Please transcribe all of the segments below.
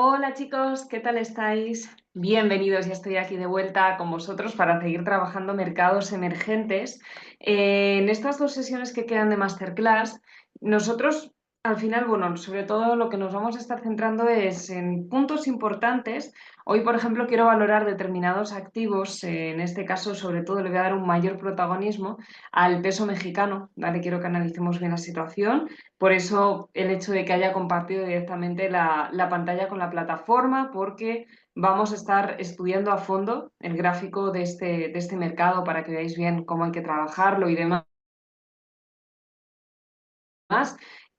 Hola chicos, ¿qué tal estáis? Bienvenidos, ya estoy aquí de vuelta con vosotros para seguir trabajando mercados emergentes. En estas dos sesiones que quedan de masterclass, nosotros al final, bueno, sobre todo lo que nos vamos a estar centrando es en puntos importantes. Hoy, por ejemplo, quiero valorar determinados activos, en este caso sobre todo le voy a dar un mayor protagonismo al peso mexicano, ¿vale? Quiero que analicemos bien la situación. Por eso el hecho de que haya compartido directamente la pantalla con la plataforma, porque vamos a estar estudiando a fondo el gráfico de este mercado para que veáis bien cómo hay que trabajarlo y demás.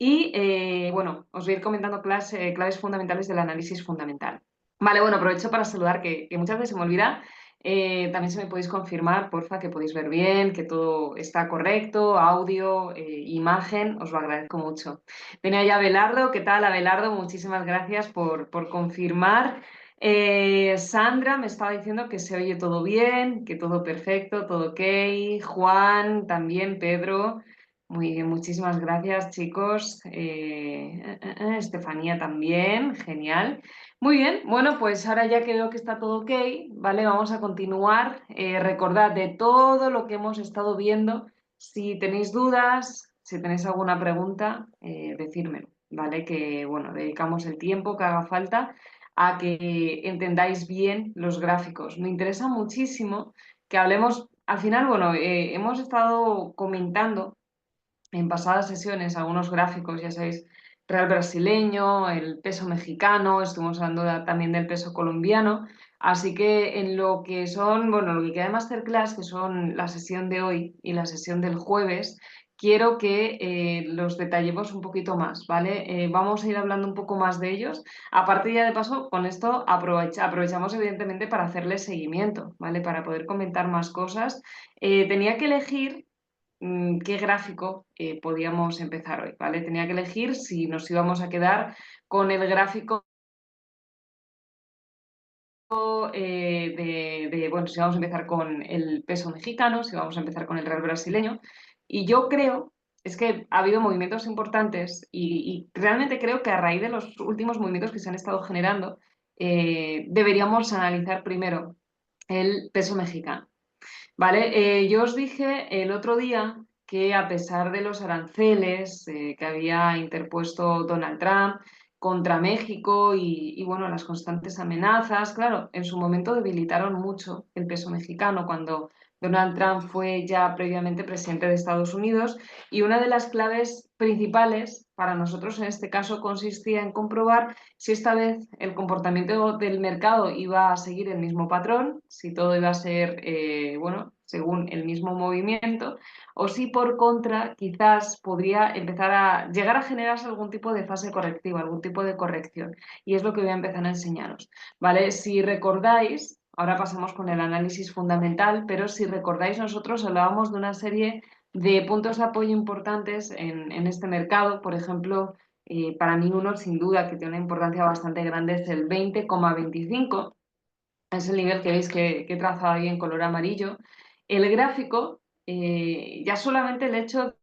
Y bueno, os voy a ir comentando claves fundamentales del análisis fundamental. Vale, bueno, aprovecho para saludar que muchas veces se me olvida. También se me podéis confirmar, porfa, que podéis ver bien, que todo está correcto, audio, imagen, os lo agradezco mucho. Tenía ya Abelardo, ¿qué tal Abelardo? Muchísimas gracias por confirmar. Sandra me estaba diciendo que se oye todo bien, que todo perfecto, todo ok. Juan, también Pedro. Muy bien, muchísimas gracias, chicos. Estefanía también, genial. Muy bien, bueno, pues ahora ya que veo que está todo ok, ¿vale? Vamos a continuar. Recordad de todo lo que hemos estado viendo. Si tenéis dudas, si tenéis alguna pregunta, decírmelo, ¿vale? Que, bueno, dedicamos el tiempo que haga falta a que entendáis bien los gráficos. Me interesa muchísimo que hablemos, al final, bueno, hemos estado comentando en pasadas sesiones algunos gráficos, ya sabéis, real brasileño, el peso mexicano, estuvimos hablando también del peso colombiano, así que en lo que son, bueno, lo que queda de masterclass, que son la sesión de hoy y la sesión del jueves, quiero que los detallemos un poquito más, ¿vale? Vamos a ir hablando un poco más de ellos. Aparte ya de paso, con esto aprovechamos evidentemente para hacerle seguimiento, ¿vale? Para poder comentar más cosas. Tenía que elegir qué gráfico podíamos empezar hoy, ¿vale? Tenía que elegir si nos íbamos a quedar con el gráfico bueno, si vamos a empezar con el peso mexicano, si vamos a empezar con el real brasileño. Y yo creo, es que ha habido movimientos importantes y realmente creo que a raíz de los últimos movimientos que se han estado generando, deberíamos analizar primero el peso mexicano. Vale, yo os dije el otro día que a pesar de los aranceles que había interpuesto Donald Trump contra México bueno, las constantes amenazas, claro, en su momento debilitaron mucho el peso mexicano cuando Donald Trump fue ya previamente presidente de Estados Unidos y una de las claves principales para nosotros en este caso consistía en comprobar si esta vez el comportamiento del mercado iba a seguir el mismo patrón, si todo iba a ser, bueno, según el mismo movimiento, o si por contra quizás podría empezar a llegar a generarse algún tipo de fase correctiva, algún tipo de corrección. Y es lo que voy a empezar a enseñaros, ¿vale? Si recordáis, ahora pasamos con el análisis fundamental, pero si recordáis nosotros hablábamos de una serie de puntos de apoyo importantes en este mercado, por ejemplo, para mí uno, sin duda, que tiene una importancia bastante grande es el 20,25. Es el nivel que veis que he trazado ahí en color amarillo. El gráfico, ya solamente el hecho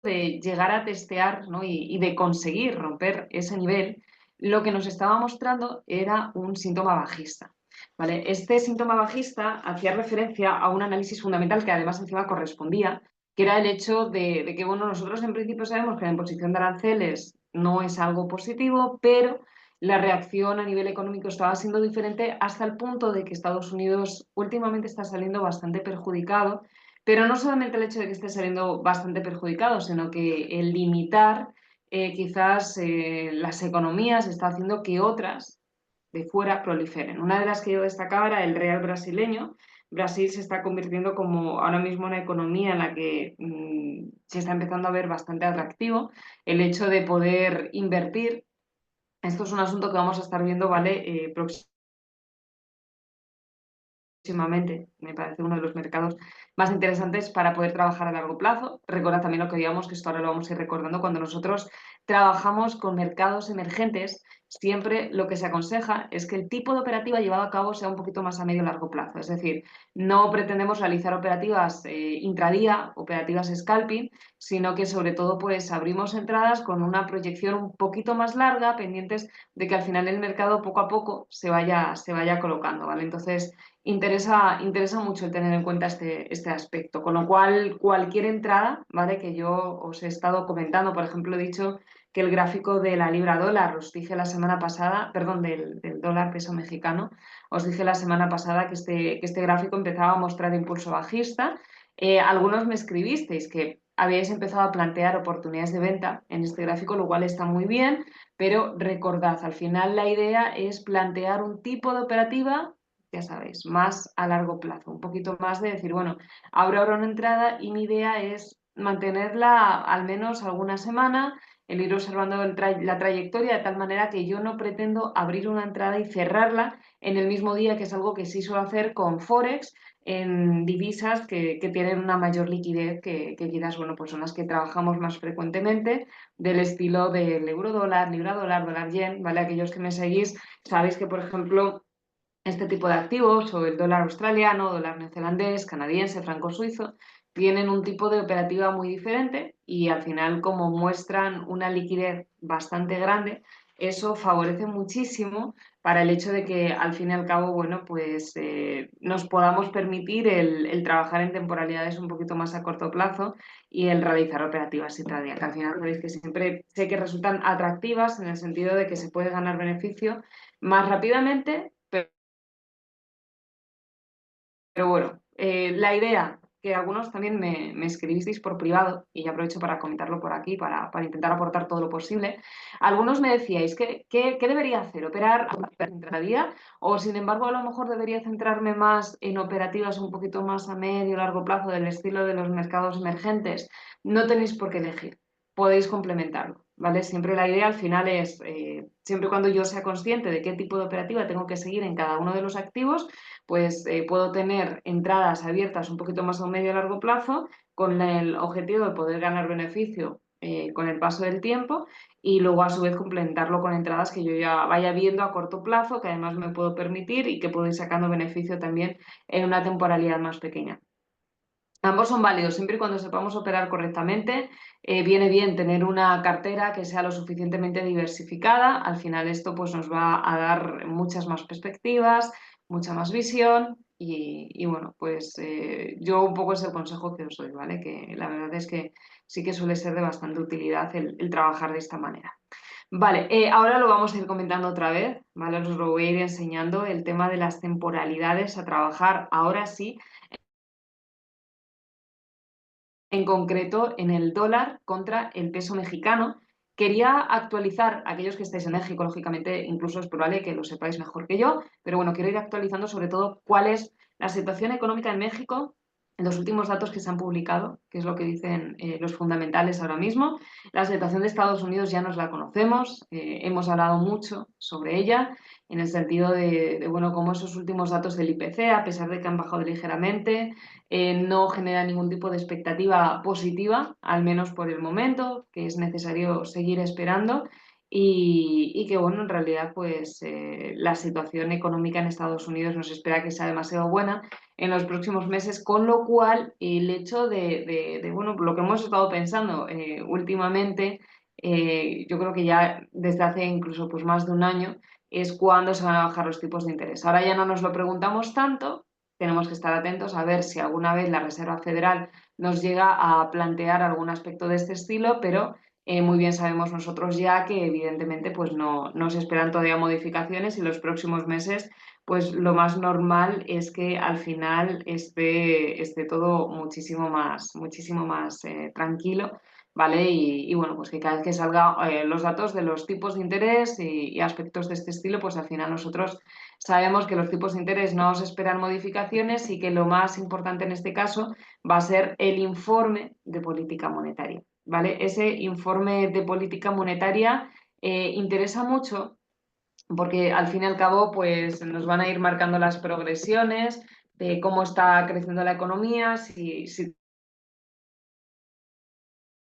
de llegar a testear, ¿no? y de conseguir romper ese nivel, lo que nos estaba mostrando era un síntoma bajista. ¿Vale? Este síntoma bajista hacía referencia a un análisis fundamental que además encima correspondía, que era el hecho de que, bueno, nosotros en principio sabemos que la imposición de aranceles no es algo positivo, pero la reacción a nivel económico estaba siendo diferente hasta el punto de que Estados Unidos últimamente está saliendo bastante perjudicado, pero no solamente el hecho de que esté saliendo bastante perjudicado, sino que el limitar quizás las economías está haciendo que otras de fuera proliferen. Una de las que yo destacaba era el real brasileño. Brasil se está convirtiendo como ahora mismo una economía en la que se está empezando a ver bastante atractivo el hecho de poder invertir. Esto es un asunto que vamos a estar viendo, ¿vale? Próximamente. Me parece uno de los mercados más interesantes para poder trabajar a largo plazo. Recuerda también lo que digamos, que esto ahora lo vamos a ir recordando cuando nosotros trabajamos con mercados emergentes, siempre lo que se aconseja es que el tipo de operativa llevado a cabo sea un poquito más a medio o largo plazo. Es decir, no pretendemos realizar operativas intradía, operativas scalping, sino que sobre todo pues abrimos entradas con una proyección un poquito más larga, pendientes de que al final el mercado poco a poco se vaya colocando, ¿vale? Entonces, interesa mucho el tener en cuenta este aspecto, con lo cual cualquier entrada, ¿vale? Que yo os he estado comentando, por ejemplo, he dicho que el gráfico de la libra dólar, os dije la semana pasada, perdón, del dólar peso mexicano, os dije la semana pasada que este gráfico empezaba a mostrar impulso bajista. Algunos me escribisteis que habíais empezado a plantear oportunidades de venta en este gráfico, lo cual está muy bien, pero recordad, al final la idea es plantear un tipo de operativa, ya sabéis, más a largo plazo, un poquito más de decir, bueno, abro ahora una entrada y mi idea es mantenerla al menos alguna semana, el ir observando la trayectoria de tal manera que yo no pretendo abrir una entrada y cerrarla en el mismo día, que es algo que sí suelo hacer con Forex, en divisas que tienen una mayor liquidez que quizás, bueno, pues son las que trabajamos más frecuentemente, del estilo del euro dólar, libra dólar, dólar yen, ¿vale? Aquellos que me seguís sabéis que, por ejemplo, este tipo de activos o el dólar australiano, dólar neozelandés, canadiense, franco suizo, tienen un tipo de operativa muy diferente y al final como muestran una liquidez bastante grande, eso favorece muchísimo para el hecho de que al fin y al cabo, bueno, pues nos podamos permitir el trabajar en temporalidades un poquito más a corto plazo y el realizar operativas intradía, que al final sabéis que siempre sé que resultan atractivas en el sentido de que se puede ganar beneficio más rápidamente, pero bueno, la idea que algunos también me escribisteis por privado, y ya aprovecho para comentarlo por aquí, para intentar aportar todo lo posible, algunos me decíais, ¿qué debería hacer? ¿Operar a intradía? O sin embargo, a lo mejor debería centrarme más en operativas un poquito más a medio o largo plazo del estilo de los mercados emergentes. No tenéis por qué elegir, podéis complementarlo, ¿vale? Siempre la idea al final es, siempre y cuando yo sea consciente de qué tipo de operativa tengo que seguir en cada uno de los activos, pues puedo tener entradas abiertas un poquito más a un medio y largo plazo con el objetivo de poder ganar beneficio con el paso del tiempo y luego a su vez complementarlo con entradas que yo ya vaya viendo a corto plazo, que además me puedo permitir y que puedo ir sacando beneficio también en una temporalidad más pequeña. Ambos son válidos siempre y cuando sepamos operar correctamente. Viene bien tener una cartera que sea lo suficientemente diversificada. Al final esto pues, nos va a dar muchas más perspectivas, mucha más visión y bueno, pues yo un poco es el consejo que os doy, ¿vale? Que la verdad es que sí que suele ser de bastante utilidad el trabajar de esta manera. Vale, ahora lo vamos a ir comentando otra vez, ¿vale? Os lo voy a ir enseñando el tema de las temporalidades a trabajar ahora sí en concreto en el dólar contra el peso mexicano. Quería actualizar, aquellos que estáis en México, lógicamente, incluso es probable que lo sepáis mejor que yo, pero bueno, quiero ir actualizando sobre todo cuál es la situación económica en México en los últimos datos que se han publicado, que es lo que dicen los fundamentales ahora mismo. La situación de Estados Unidos ya nos la conocemos, hemos hablado mucho sobre ella, en el sentido bueno, cómo esos últimos datos del IPC, a pesar de que han bajado ligeramente, no genera ningún tipo de expectativa positiva, al menos por el momento, que es necesario seguir esperando y que, bueno, en realidad, pues la situación económica en Estados Unidos nos espera que sea demasiado buena en los próximos meses, con lo cual el hecho bueno, lo que hemos estado pensando últimamente, yo creo que ya desde hace incluso pues, más de un año, es cuándo se van a bajar los tipos de interés. Ahora ya no nos lo preguntamos tanto, tenemos que estar atentos a ver si alguna vez la Reserva Federal nos llega a plantear algún aspecto de este estilo, pero muy bien sabemos nosotros ya que evidentemente pues no se esperan todavía modificaciones y los próximos meses pues lo más normal es que al final esté todo muchísimo más tranquilo. ¿Vale? Bueno, pues que cada vez que salgan los datos de los tipos de interés y aspectos de este estilo, pues al final nosotros sabemos que los tipos de interés no se esperan modificaciones y que lo más importante en este caso va a ser el informe de política monetaria, ¿vale? Ese informe de política monetaria interesa mucho porque al fin y al cabo pues nos van a ir marcando las progresiones de cómo está creciendo la economía, si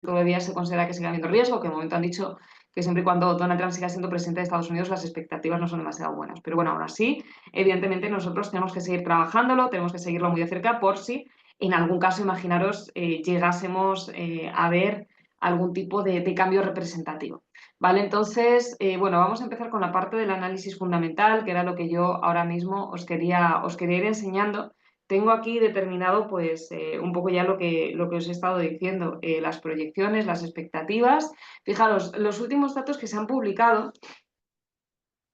todavía se considera que sigue habiendo riesgo, que de momento han dicho que siempre y cuando Donald Trump siga siendo presidente de Estados Unidos, las expectativas no son demasiado buenas. Pero bueno, aún así, evidentemente nosotros tenemos que seguir trabajándolo, tenemos que seguirlo muy de cerca por si en algún caso, imaginaros, llegásemos a ver algún tipo de cambio representativo. ¿Vale? Entonces, bueno, vamos a empezar con la parte del análisis fundamental, que era lo que yo ahora mismo os quería ir enseñando. Tengo aquí determinado, pues, un poco ya lo que os he estado diciendo, las proyecciones, las expectativas. Fijaros, los últimos datos que se han publicado,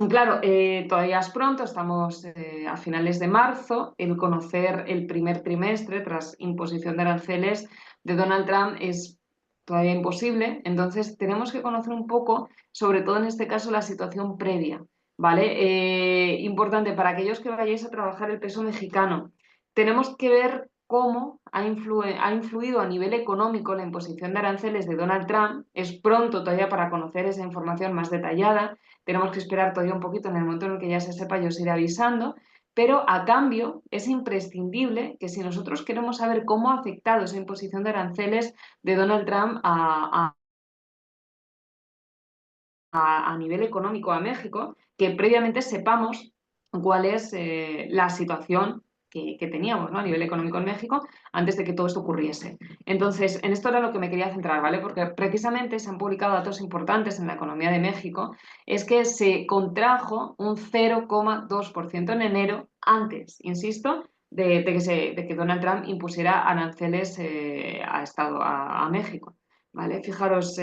claro, todavía es pronto, estamos a finales de marzo. El conocer el primer trimestre tras imposición de aranceles de Donald Trump es todavía imposible. Entonces, tenemos que conocer un poco, sobre todo en este caso, la situación previa, ¿vale? Importante para aquellos que vayáis a trabajar el peso mexicano. Tenemos que ver cómo ha influido a nivel económico la imposición de aranceles de Donald Trump. Es pronto todavía para conocer esa información más detallada. Tenemos que esperar todavía un poquito. En el momento en el que ya se sepa, yo os iré avisando, pero a cambio es imprescindible que si nosotros queremos saber cómo ha afectado esa imposición de aranceles de Donald Trump a nivel económico a México, que previamente sepamos cuál es la situación que teníamos, ¿no? A nivel económico en México antes de que todo esto ocurriese. Entonces, en esto era lo que me quería centrar, ¿vale? Porque precisamente se han publicado datos importantes en la economía de México, es que se contrajo un 0,2% en enero antes, insisto, de que Donald Trump impusiera aranceles a México. ¿Vale? Fijaros,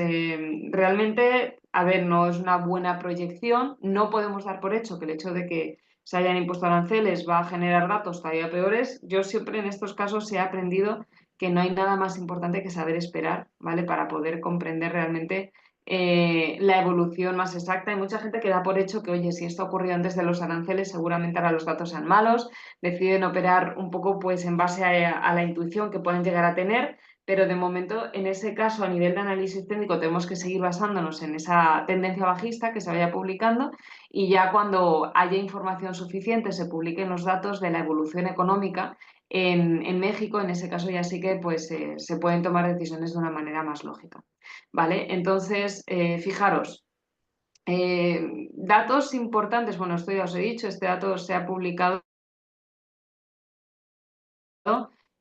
realmente, a ver, no es una buena proyección, no podemos dar por hecho que el hecho de que se hayan impuesto aranceles va a generar datos todavía peores. Yo siempre en estos casos he aprendido que no hay nada más importante que saber esperar, ¿vale? Para poder comprender realmente la evolución más exacta. Hay mucha gente que da por hecho que, oye, si esto ha ocurrido antes de los aranceles, seguramente ahora los datos sean malos, deciden operar un poco pues en base a la intuición que pueden llegar a tener, pero de momento, en ese caso, a nivel de análisis técnico, tenemos que seguir basándonos en esa tendencia bajista que se vaya publicando, y ya cuando haya información suficiente se publiquen los datos de la evolución económica en México. En ese caso ya sí que pues, se pueden tomar decisiones de una manera más lógica. ¿Vale? Entonces, fijaros, datos importantes, bueno, esto ya os he dicho, este dato se ha publicado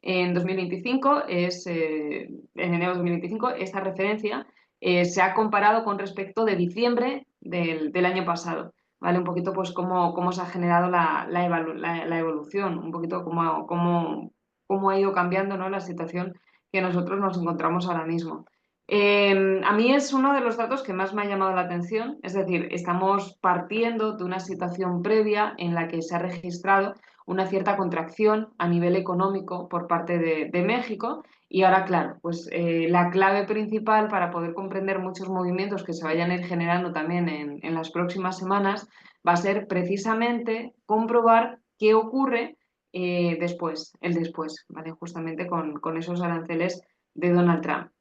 en 2025, en enero de 2025. Esta referencia se ha comparado con respecto de diciembre del año pasado, ¿vale? Un poquito pues cómo se ha generado la evolución, un poquito cómo ha ido cambiando, ¿no? La situación que nosotros nos encontramos ahora mismo. A mí es uno de los datos que más me ha llamado la atención, es decir, estamos partiendo de una situación previa en la que se ha registrado una cierta contracción a nivel económico por parte de México, y ahora, claro, pues la clave principal para poder comprender muchos movimientos que se vayan a ir generando también en las próximas semanas va a ser precisamente comprobar qué ocurre el después, ¿vale? Justamente con esos aranceles de Donald Trump.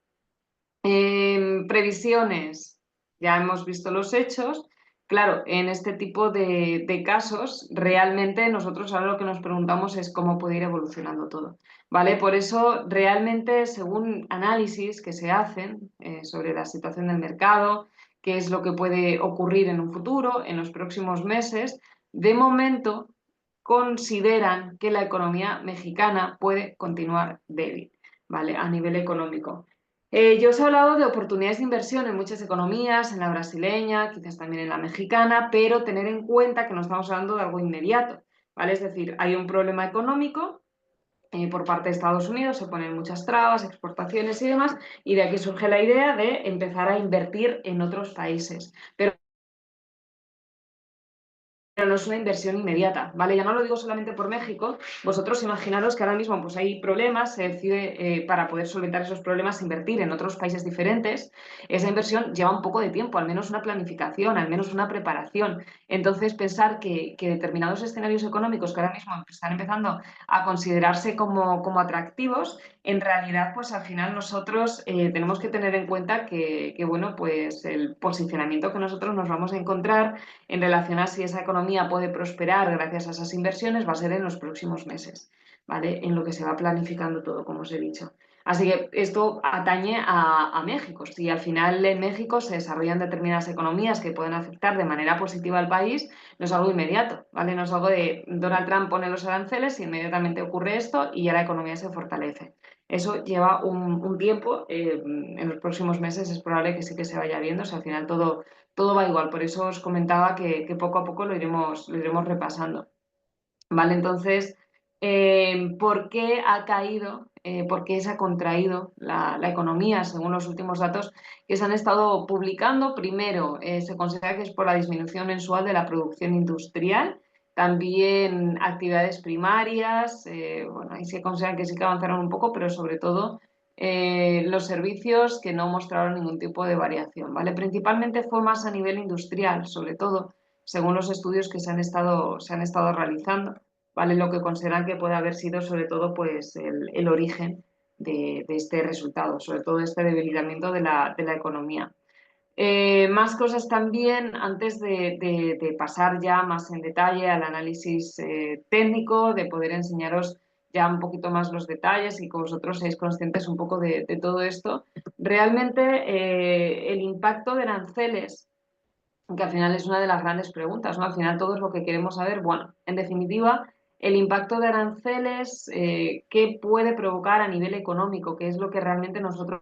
Previsiones, ya hemos visto los hechos. Claro, en este tipo de casos, realmente nosotros ahora lo que nos preguntamos es cómo puede ir evolucionando todo, ¿vale? Por eso, realmente, según análisis que se hacen sobre la situación del mercado, qué es lo que puede ocurrir en un futuro, en los próximos meses, de momento consideran que la economía mexicana puede continuar débil, ¿vale? A nivel económico. Yo os he hablado de oportunidades de inversión en muchas economías, en la brasileña, quizás también en la mexicana, pero tener en cuenta que no estamos hablando de algo inmediato, ¿vale? Es decir, hay un problema económico por parte de Estados Unidos, se ponen muchas trabas, exportaciones y demás, y de aquí surge la idea de empezar a invertir en otros países. Pero no es una inversión inmediata, ¿vale? Ya no lo digo solamente por México. Vosotros imaginaros que ahora mismo pues, hay problemas, se decide para poder solventar esos problemas invertir en otros países diferentes. Esa inversión lleva un poco de tiempo, al menos una planificación, al menos una preparación. Entonces, pensar que determinados escenarios económicos que ahora mismo están empezando a considerarse como atractivos, en realidad, pues al final nosotros tenemos que tener en cuenta bueno, pues el posicionamiento que nosotros nos vamos a encontrar en relación a si esa economía puede prosperar gracias a esas inversiones va a ser en los próximos meses, ¿vale? En lo que se va planificando todo, como os he dicho. Así que esto atañe a México. Si al final en México se desarrollan determinadas economías que pueden afectar de manera positiva al país, no es algo inmediato, ¿vale? No es algo de Donald Trump pone los aranceles y inmediatamente ocurre esto y ya la economía se fortalece. Eso lleva un tiempo, en los próximos meses es probable que sí que se vaya viendo, o sea, al final todo va igual. Por eso os comentaba que poco a poco lo iremos repasando. ¿Vale? Entonces, ¿por qué ha caído, por qué se ha contraído la economía según los últimos datos que se han estado publicando? Primero, se considera que es por la disminución mensual de la producción industrial, también actividades primarias, bueno, ahí se considera que sí que avanzaron un poco, pero sobre todo los servicios que no mostraron ningún tipo de variación, ¿vale? Principalmente fue más a nivel industrial, sobre todo según los estudios que se han estado realizando, ¿vale? Lo que consideran que puede haber sido sobre todo pues, el origen de este resultado, sobre todo este debilitamiento de la economía. Más cosas también, antes de pasar ya más en detalle al análisis técnico, de poder enseñaros ya un poquito más los detalles y que vosotros seáis conscientes un poco de todo esto. Realmente el impacto de aranceles, que al final es una de las grandes preguntas, ¿no? Al final todo es lo que queremos saber. Bueno, en definitiva, el impacto de aranceles, ¿qué puede provocar a nivel económico? ¿Qué es lo que realmente nosotros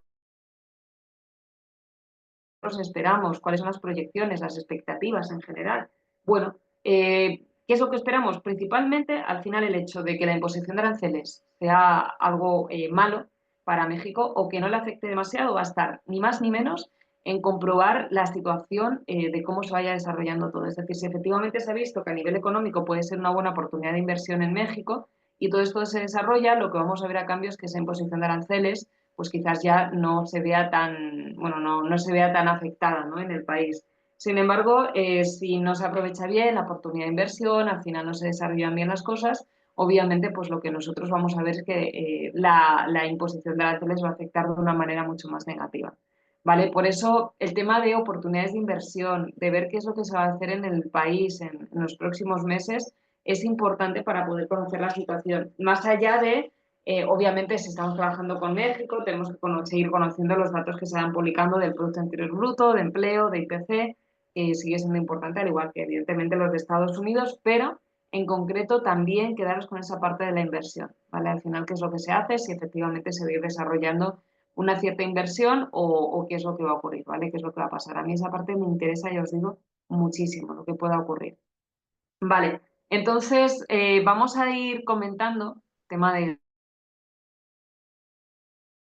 esperamos? ¿Cuáles son las proyecciones, las expectativas en general? Bueno, ¿qué es lo que esperamos? Principalmente, al final, el hecho de que la imposición de aranceles sea algo malo para México o que no le afecte demasiado va a estar ni más ni menos en comprobar la situación de cómo se vaya desarrollando todo. Es decir, si efectivamente se ha visto que a nivel económico puede ser una buena oportunidad de inversión en México y todo esto se desarrolla, lo que vamos a ver a cambio es que esa imposición de aranceles pues quizás ya no se vea tan, bueno, no se vea tan afectada, ¿no? En el país. Sin embargo, si no se aprovecha bien la oportunidad de inversión, al final no se desarrollan bien las cosas, obviamente pues lo que nosotros vamos a ver es que la imposición de aranceles va a afectar de una manera mucho más negativa. ¿Vale? Por eso el tema de oportunidades de inversión, de ver qué es lo que se va a hacer en el país en los próximos meses, es importante para poder conocer la situación. Más allá de obviamente, si estamos trabajando con México, tenemos que seguir conociendo los datos que se van publicando del Producto Interior Bruto, de empleo, de IPC, que sigue siendo importante, al igual que evidentemente los de Estados Unidos, pero en concreto también quedaros con esa parte de la inversión, ¿vale? Al final, ¿qué es lo que se hace? Si efectivamente se va a ir desarrollando una cierta inversión o qué es lo que va a ocurrir, ¿vale? ¿Qué es lo que va a pasar? A mí esa parte me interesa, ya os digo, muchísimo lo que pueda ocurrir. Vale, entonces vamos a ir comentando tema de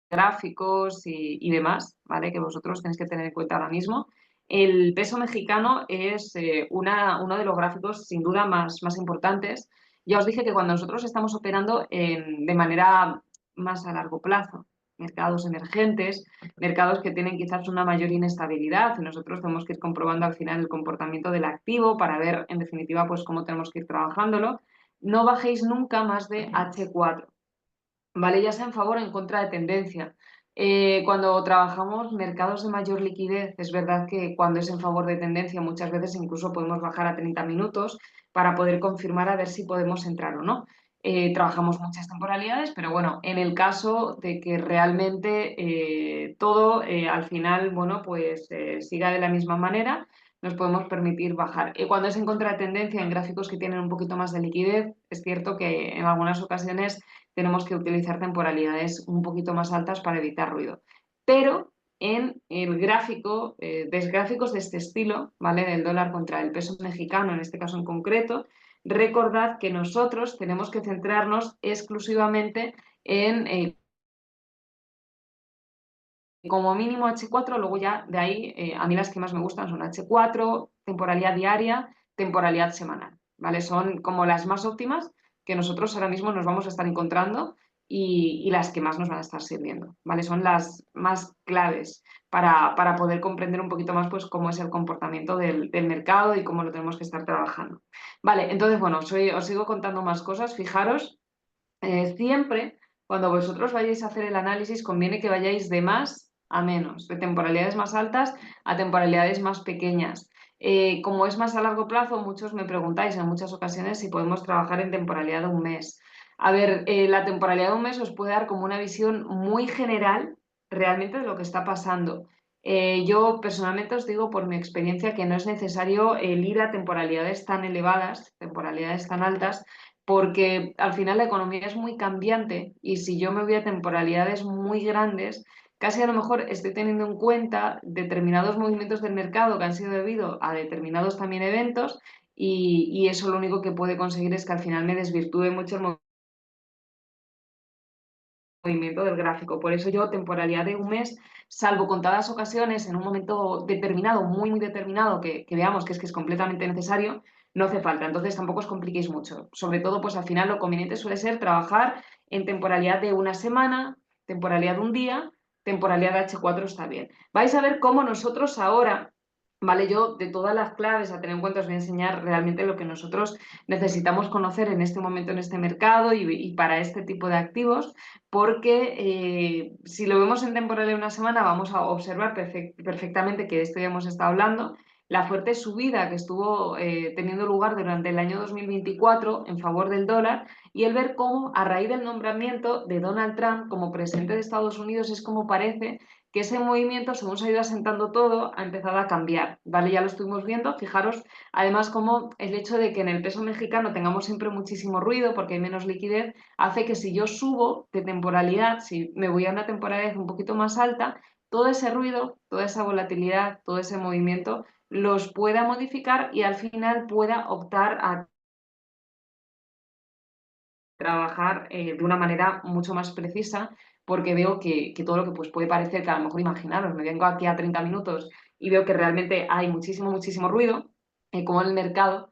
gráficos y demás, ¿vale? Que vosotros tenéis que tener en cuenta ahora mismo. El peso mexicano es uno de los gráficos sin duda más importantes. Ya os dije que cuando nosotros estamos operando de manera más a largo plazo, mercados emergentes, mercados que tienen quizás una mayor inestabilidad y nosotros tenemos que ir comprobando al final el comportamiento del activo para ver en definitiva pues cómo tenemos que ir trabajándolo, no bajéis nunca más de H4. ¿Vale? Ya sea en favor o en contra de tendencia. Cuando trabajamos mercados de mayor liquidez, es verdad que cuando es en favor de tendencia muchas veces incluso podemos bajar a 30 minutos para poder confirmar a ver si podemos entrar o no. Trabajamos muchas temporalidades, pero bueno, en el caso de que realmente todo al final, bueno, pues siga de la misma manera, nos podemos permitir bajar. Cuando es en contra de tendencia, en gráficos que tienen un poquito más de liquidez, es cierto que en algunas ocasiones tenemos que utilizar temporalidades un poquito más altas para evitar ruido. Pero en el gráfico, gráficos de este estilo, ¿vale? Del dólar contra el peso mexicano, en este caso en concreto, recordad que nosotros tenemos que centrarnos exclusivamente en como mínimo H4, luego ya de ahí, a mí las que más me gustan son H4, temporalidad diaria, temporalidad semanal, ¿vale? Son como las más óptimas que nosotros ahora mismo nos vamos a estar encontrando y las que más nos van a estar sirviendo, ¿vale? Son las más claves para poder comprender un poquito más pues cómo es el comportamiento del mercado y cómo lo tenemos que estar trabajando. Vale, entonces, bueno, os sigo contando más cosas. Fijaros, siempre cuando vosotros vayáis a hacer el análisis conviene que vayáis de más a menos, de temporalidades más altas a temporalidades más pequeñas. Como es más a largo plazo, muchos me preguntáis en muchas ocasiones si podemos trabajar en temporalidad de un mes. A ver, la temporalidad de un mes os puede dar como una visión muy general realmente de lo que está pasando. Yo personalmente os digo por mi experiencia que no es necesario el ir a temporalidades tan elevadas, temporalidades tan altas, porque al final la economía es muy cambiante y si yo me voy a temporalidades muy grandes, casi a lo mejor estoy teniendo en cuenta determinados movimientos del mercado que han sido debido a determinados también eventos y eso lo único que puede conseguir es que al final me desvirtúe mucho el movimiento del gráfico. Por eso yo temporalidad de un mes, salvo contadas ocasiones en un momento determinado, muy, muy determinado, que veamos que es completamente necesario, no hace falta. Entonces tampoco os compliquéis mucho. Sobre todo, pues al final lo conveniente suele ser trabajar en temporalidad de una semana, temporalidad de un día, temporalidad de H4 está bien. Vais a ver cómo nosotros ahora, ¿vale? Yo de todas las claves a tener en cuenta os voy a enseñar realmente lo que nosotros necesitamos conocer en este momento en este mercado y para este tipo de activos porque si lo vemos en temporal de una semana vamos a observar perfectamente que de esto ya hemos estado hablando, la fuerte subida que estuvo teniendo lugar durante el año 2024 en favor del dólar y el ver cómo a raíz del nombramiento de Donald Trump como presidente de Estados Unidos es como parece que ese movimiento, según se ha ido asentando todo, ha empezado a cambiar, ¿vale? Ya lo estuvimos viendo, fijaros, además como el hecho de que en el peso mexicano tengamos siempre muchísimo ruido porque hay menos liquidez, hace que si yo subo de temporalidad, si me voy a una temporalidad un poquito más alta, todo ese ruido, toda esa volatilidad, todo ese movimiento, los pueda modificar y al final pueda optar a trabajar de una manera mucho más precisa porque veo que todo lo que pues, puede parecer que a lo mejor imaginaros, me vengo aquí a 30 minutos y veo que realmente hay muchísimo, muchísimo ruido, como el mercado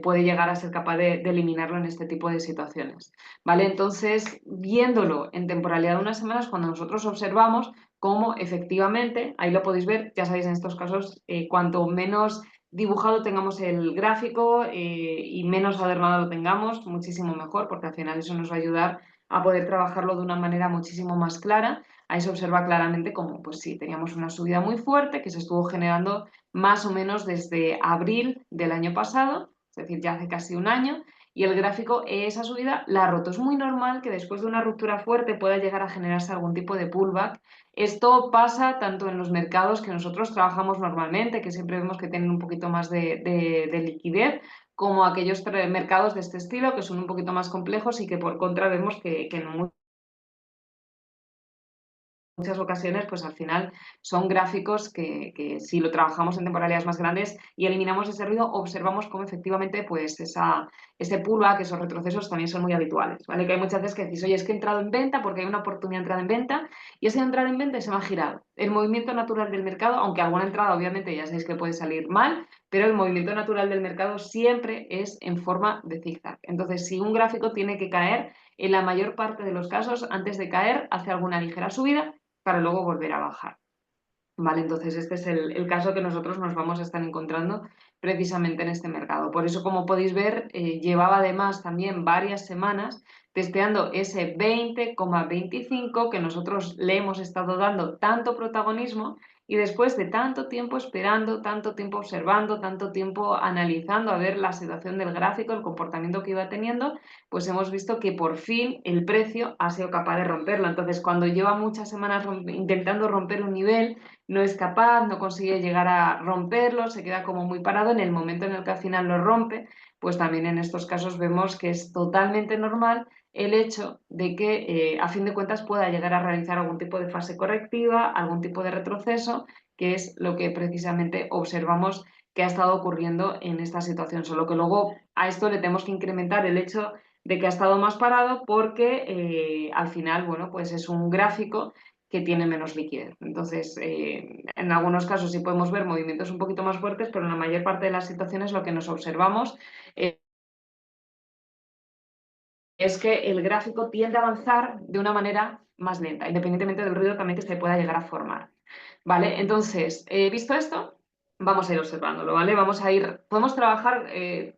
puede llegar a ser capaz de eliminarlo en este tipo de situaciones. ¿Vale? Entonces, viéndolo en temporalidad de unas semanas, cuando nosotros observamos cómo efectivamente, ahí lo podéis ver, ya sabéis en estos casos, cuanto menos dibujado tengamos el gráfico y menos adornado lo tengamos, muchísimo mejor, porque al final eso nos va a ayudar a poder trabajarlo de una manera muchísimo más clara. Ahí se observa claramente como, pues sí, teníamos una subida muy fuerte que se estuvo generando más o menos desde abril del año pasado, es decir, ya hace casi un año, y el gráfico, esa subida la ha roto. Es muy normal que después de una ruptura fuerte pueda llegar a generarse algún tipo de pullback. Esto pasa tanto en los mercados que nosotros trabajamos normalmente, que siempre vemos que tienen un poquito más de liquidez, como aquellos mercados de este estilo, que son un poquito más complejos y que por contra vemos que en muchas ocasiones, pues al final son gráficos que si lo trabajamos en temporalidades más grandes y eliminamos ese ruido, observamos cómo efectivamente pues ese pullback, esos retrocesos también son muy habituales, ¿vale? Que hay muchas veces que decís, oye, es que he entrado en venta porque hay una oportunidad de entrar en venta y ese entrar en venta se me ha girado. El movimiento natural del mercado, aunque alguna entrada obviamente ya sabéis que puede salir mal, pero el movimiento natural del mercado siempre es en forma de zigzag. Entonces, si un gráfico tiene que caer, en la mayor parte de los casos, antes de caer, hace alguna ligera subida para luego volver a bajar. ¿Vale? Entonces, este es el caso que nosotros nos vamos a estar encontrando precisamente en este mercado. Por eso, como podéis ver, llevaba además también varias semanas testeando ese 20,25 que nosotros le hemos estado dando tanto protagonismo y después de tanto tiempo esperando, tanto tiempo observando, tanto tiempo analizando a ver la situación del gráfico, el comportamiento que iba teniendo, pues hemos visto que por fin el precio ha sido capaz de romperlo. Entonces, cuando lleva muchas semanas intentando romper un nivel, no es capaz, no consigue llegar a romperlo, se queda como muy parado. En el momento en el que al final lo rompe, pues también en estos casos vemos que es totalmente normal el hecho de que a fin de cuentas pueda llegar a realizar algún tipo de fase correctiva, algún tipo de retroceso, que es lo que precisamente observamos que ha estado ocurriendo en esta situación. Solo que luego a esto le tenemos que incrementar el hecho de que ha estado más parado porque al final, bueno, pues es un gráfico que tiene menos liquidez. Entonces, en algunos casos sí podemos ver movimientos un poquito más fuertes, pero en la mayor parte de las situaciones lo que nos observamos es que el gráfico tiende a avanzar de una manera más lenta, independientemente del ruido también que se pueda llegar a formar. ¿Vale? Entonces, visto esto, vamos a ir observándolo, ¿vale? Vamos a ir, podemos trabajar,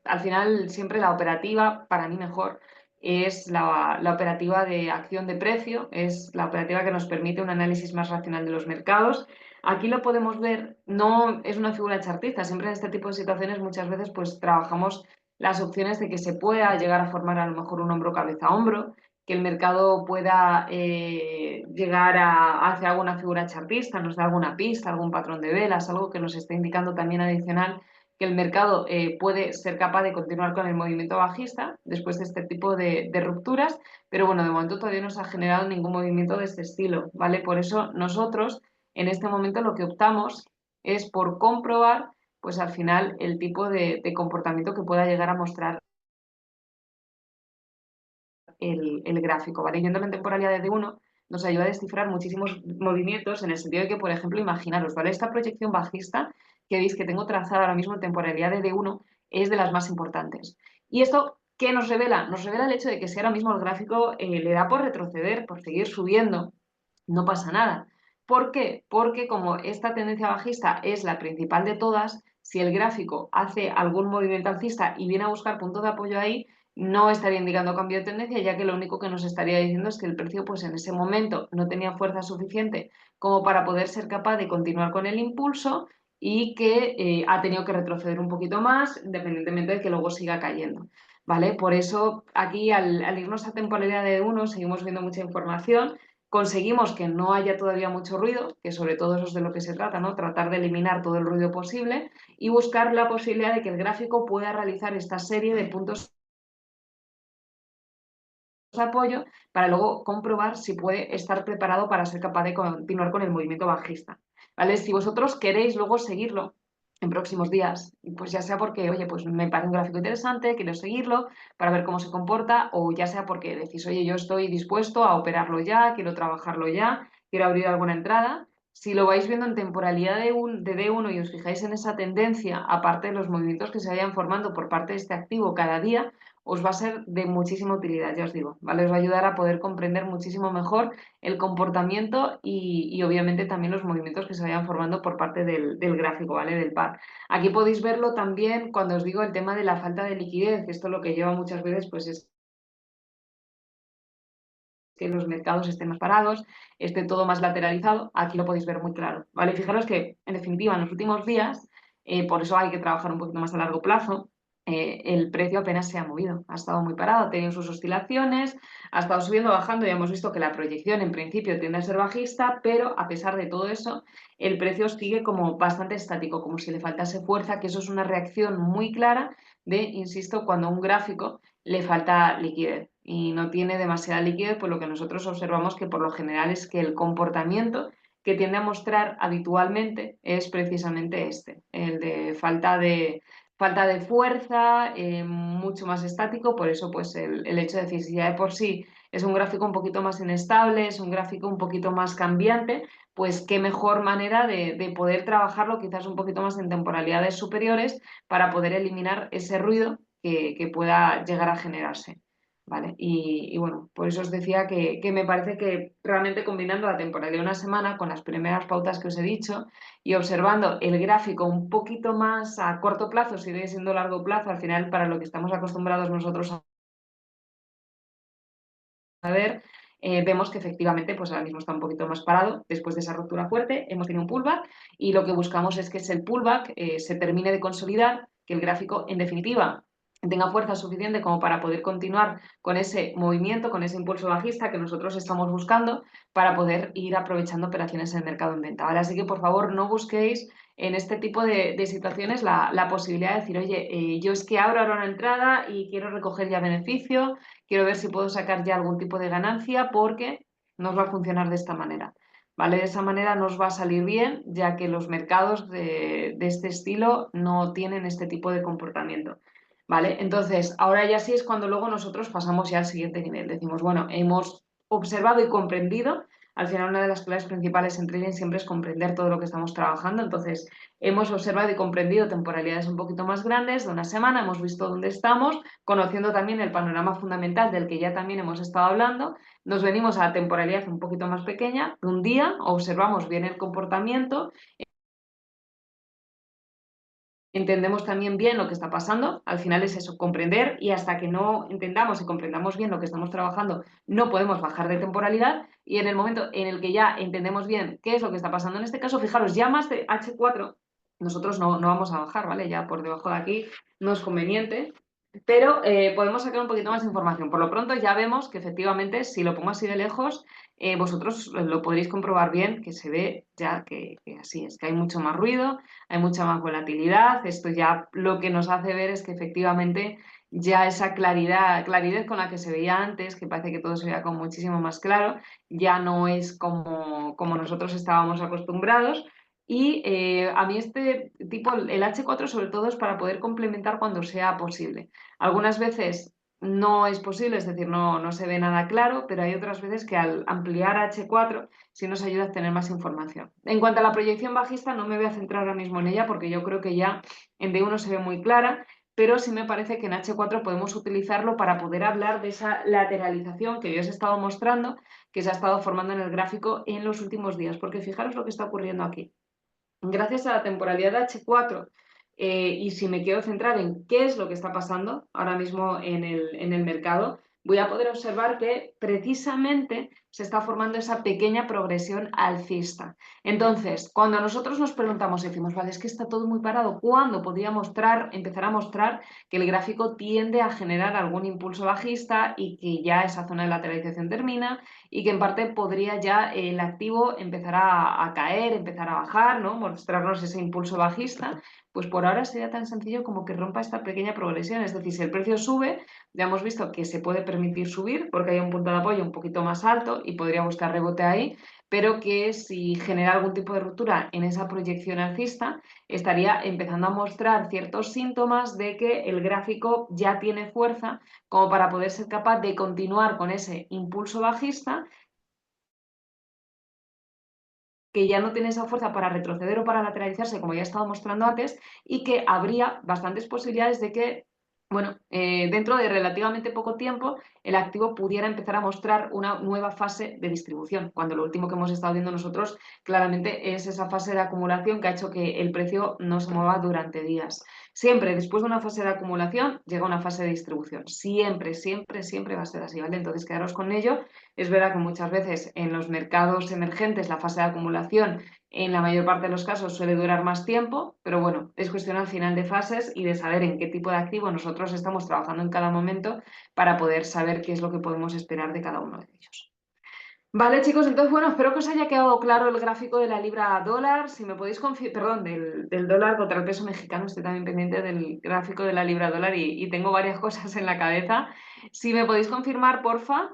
al final siempre la operativa, para mí mejor, es la operativa de acción de precio, es la operativa que nos permite un análisis más racional de los mercados. Aquí lo podemos ver, no es una figura chartista, siempre en este tipo de situaciones muchas veces pues trabajamos las opciones de que se pueda llegar a formar a lo mejor un hombro cabeza a hombro, que el mercado pueda llegar a hacer alguna figura chartista, nos da alguna pista, algún patrón de velas, algo que nos esté indicando también adicional que el mercado puede ser capaz de continuar con el movimiento bajista después de este tipo de rupturas, pero bueno, de momento todavía no se ha generado ningún movimiento de este estilo, ¿vale? Por eso nosotros en este momento lo que optamos es por comprobar, pues al final, el tipo de comportamiento que pueda llegar a mostrar el gráfico, ¿vale? Yendo en temporalidad de D1 nos ayuda a descifrar muchísimos movimientos en el sentido de que, por ejemplo, imaginaros, ¿vale? Esta proyección bajista que veis que tengo trazada ahora mismo en temporalidad de D1 es de las más importantes. ¿Y esto qué nos revela? Nos revela el hecho de que si ahora mismo el gráfico le da por retroceder, por seguir subiendo, no pasa nada. ¿Por qué? Porque como esta tendencia bajista es la principal de todas, si el gráfico hace algún movimiento alcista y viene a buscar punto de apoyo ahí, no estaría indicando cambio de tendencia, ya que lo único que nos estaría diciendo es que el precio pues en ese momento no tenía fuerza suficiente como para poder ser capaz de continuar con el impulso y que ha tenido que retroceder un poquito más, independientemente de que luego siga cayendo. ¿Vale? Por eso aquí al irnos a temporalidad de uno seguimos viendo mucha información, conseguimos que no haya todavía mucho ruido, que sobre todo eso es de lo que se trata, ¿no? Tratar de eliminar todo el ruido posible y buscar la posibilidad de que el gráfico pueda realizar esta serie de puntos de apoyo para luego comprobar si puede estar preparado para ser capaz de continuar con el movimiento bajista. ¿Vale? Si vosotros queréis luego seguirlo en próximos días, pues ya sea porque, oye, pues me parece un gráfico interesante, quiero seguirlo para ver cómo se comporta, o ya sea porque decís, oye, yo estoy dispuesto a operarlo ya, quiero trabajarlo ya, quiero abrir alguna entrada. Si lo vais viendo en temporalidad de D1 y os fijáis en esa tendencia, aparte de los movimientos que se vayan formando por parte de este activo cada día, os va a ser de muchísima utilidad, ya os digo, ¿vale? Os va a ayudar a poder comprender muchísimo mejor el comportamiento y obviamente también los movimientos que se vayan formando por parte del gráfico, ¿vale? Del par. Aquí podéis verlo también cuando os digo el tema de la falta de liquidez, que esto lo que lleva muchas veces pues es que los mercados estén más parados, esté todo más lateralizado, aquí lo podéis ver muy claro, ¿vale? Fijaros que, en definitiva, en los últimos días, por eso hay que trabajar un poquito más a largo plazo, el precio apenas se ha movido, ha estado muy parado, ha tenido sus oscilaciones, ha estado subiendo, bajando y hemos visto que la proyección en principio tiende a ser bajista, pero a pesar de todo eso, el precio sigue como bastante estático, como si le faltase fuerza, que eso es una reacción muy clara de, insisto, cuando a un gráfico le falta liquidez y no tiene demasiada liquidez, pues lo que nosotros observamos que por lo general es que el comportamiento que tiende a mostrar habitualmente es precisamente este, el de falta de fuerza, mucho más estático, por eso pues el hecho de decir si ya de por sí es un gráfico un poquito más inestable, es un gráfico un poquito más cambiante, pues qué mejor manera de poder trabajarlo quizás un poquito más en temporalidades superiores para poder eliminar ese ruido que pueda llegar a generarse. ¿Vale? Y bueno, por eso os decía que me parece que realmente combinando la temporalidad de una semana con las primeras pautas que os he dicho y observando el gráfico un poquito más a corto plazo, sigue siendo largo plazo, al final para lo que estamos acostumbrados nosotros a ver, vemos que efectivamente pues ahora mismo está un poquito más parado después de esa ruptura fuerte, hemos tenido un pullback y lo que buscamos es que ese pullback se termine de consolidar, que el gráfico en definitiva tenga fuerza suficiente como para poder continuar con ese movimiento, con ese impulso bajista que nosotros estamos buscando para poder ir aprovechando operaciones en el mercado en venta. ¿Vale? Así que por favor no busquéis en este tipo de situaciones la posibilidad de decir, oye, yo es que abro ahora una entrada y quiero recoger ya beneficio, quiero ver si puedo sacar ya algún tipo de ganancia porque nos va a funcionar de esta manera. ¿Vale? De esa manera nos va a salir bien, ya que los mercados de este estilo no tienen este tipo de comportamiento. ¿Vale? Entonces, ahora ya sí es cuando luego nosotros pasamos ya al siguiente nivel. Decimos, bueno, hemos observado y comprendido. Al final, una de las claves principales en trading siempre es comprender todo lo que estamos trabajando. Entonces, hemos observado y comprendido temporalidades un poquito más grandes de una semana, hemos visto dónde estamos, conociendo también el panorama fundamental del que ya también hemos estado hablando, nos venimos a la temporalidad un poquito más pequeña, de un día, observamos bien el comportamiento, entendemos también bien lo que está pasando, al final es eso, comprender y hasta que no entendamos y comprendamos bien lo que estamos trabajando, no podemos bajar de temporalidad y en el momento en el que ya entendemos bien qué es lo que está pasando en este caso, fijaros, ya más de H4, nosotros no vamos a bajar, ¿vale? Ya por debajo de aquí no es conveniente. pero podemos sacar un poquito más de información. Por lo pronto ya vemos que efectivamente si lo pongo así de lejos, vosotros lo podréis comprobar bien, que se ve ya que así es, que hay mucho más ruido, hay mucha más volatilidad. Esto ya lo que nos hace ver es que efectivamente ya esa claridad con la que se veía antes, que parece que todo se veía como muchísimo más claro, ya no es como nosotros estábamos acostumbrados. Y a mí este tipo, el H4 sobre todo es para poder complementar cuando sea posible. Algunas veces no es posible, es decir, no se ve nada claro, pero hay otras veces que al ampliar H4 sí nos ayuda a tener más información. En cuanto a la proyección bajista, no me voy a centrar ahora mismo en ella porque yo creo que ya en D1 se ve muy clara, pero sí me parece que en H4 podemos utilizarlo para poder hablar de esa lateralización que yo os he estado mostrando, que se ha estado formando en el gráfico en los últimos días, porque fijaros lo que está ocurriendo aquí. Gracias a la temporalidad de H4, y si me quiero centrar en qué es lo que está pasando ahora mismo en el mercado, voy a poder observar que precisamente se está formando esa pequeña progresión alcista. Entonces, cuando nosotros nos preguntamos, decimos, vale, es que está todo muy parado, ¿cuándo podría empezar a mostrar que el gráfico tiende a generar algún impulso bajista y que ya esa zona de lateralización termina y que en parte podría ya el activo empezar a caer, empezar a bajar, ¿no? Mostrarnos ese impulso bajista? Pues por ahora sería tan sencillo como que rompa esta pequeña progresión. Es decir, si el precio sube, ya hemos visto que se puede permitir subir porque hay un punto de apoyo un poquito más alto y podría buscar rebote ahí, pero que si genera algún tipo de ruptura en esa proyección alcista, estaría empezando a mostrar ciertos síntomas de que el gráfico ya tiene fuerza como para poder ser capaz de continuar con ese impulso bajista, que ya no tiene esa fuerza para retroceder o para lateralizarse, como ya he estado mostrando antes, y que habría bastantes posibilidades de que, bueno, dentro de relativamente poco tiempo, el activo pudiera empezar a mostrar una nueva fase de distribución, cuando lo último que hemos estado viendo nosotros claramente es esa fase de acumulación que ha hecho que el precio no se mueva durante días. Siempre después de una fase de acumulación llega una fase de distribución. Siempre, siempre, siempre va a ser así, ¿vale? Entonces quedaros con ello. Es verdad que muchas veces en los mercados emergentes la fase de acumulación en la mayor parte de los casos suele durar más tiempo, pero bueno, es cuestión al final de fases y de saber en qué tipo de activo nosotros estamos trabajando en cada momento para poder saber qué es lo que podemos esperar de cada uno de ellos. Vale, chicos, entonces bueno, espero que os haya quedado claro el gráfico de la libra dólar. Si me podéis perdón, del dólar contra el peso mexicano, estoy también pendiente del gráfico de la libra dólar y tengo varias cosas en la cabeza. Si me podéis confirmar, porfa,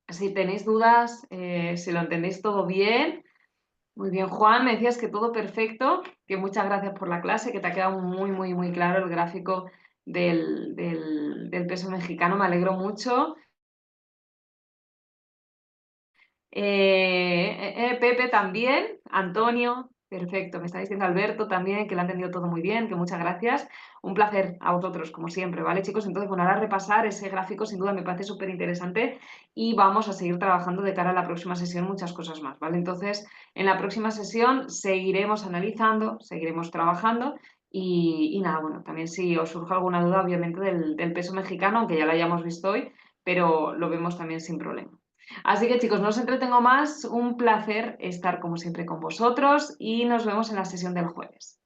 si tenéis dudas, si lo entendéis todo bien. Muy bien, Juan, me decías que todo perfecto, que muchas gracias por la clase, que te ha quedado muy, muy, muy claro el gráfico del peso mexicano, me alegro mucho. Pepe también, Antonio, perfecto, me está diciendo Alberto también, que lo ha entendido todo muy bien, que muchas gracias. Un placer a vosotros, como siempre, ¿vale, chicos? Entonces, bueno, ahora repasar ese gráfico sin duda me parece súper interesante y vamos a seguir trabajando de cara a la próxima sesión muchas cosas más, ¿vale? Entonces, en la próxima sesión seguiremos analizando, seguiremos trabajando y nada, bueno, también si os surge alguna duda, obviamente, del peso mexicano, aunque ya lo hayamos visto hoy, pero lo vemos también sin problema. Así que chicos, no os entretengo más, un placer estar como siempre con vosotros y nos vemos en la sesión del jueves.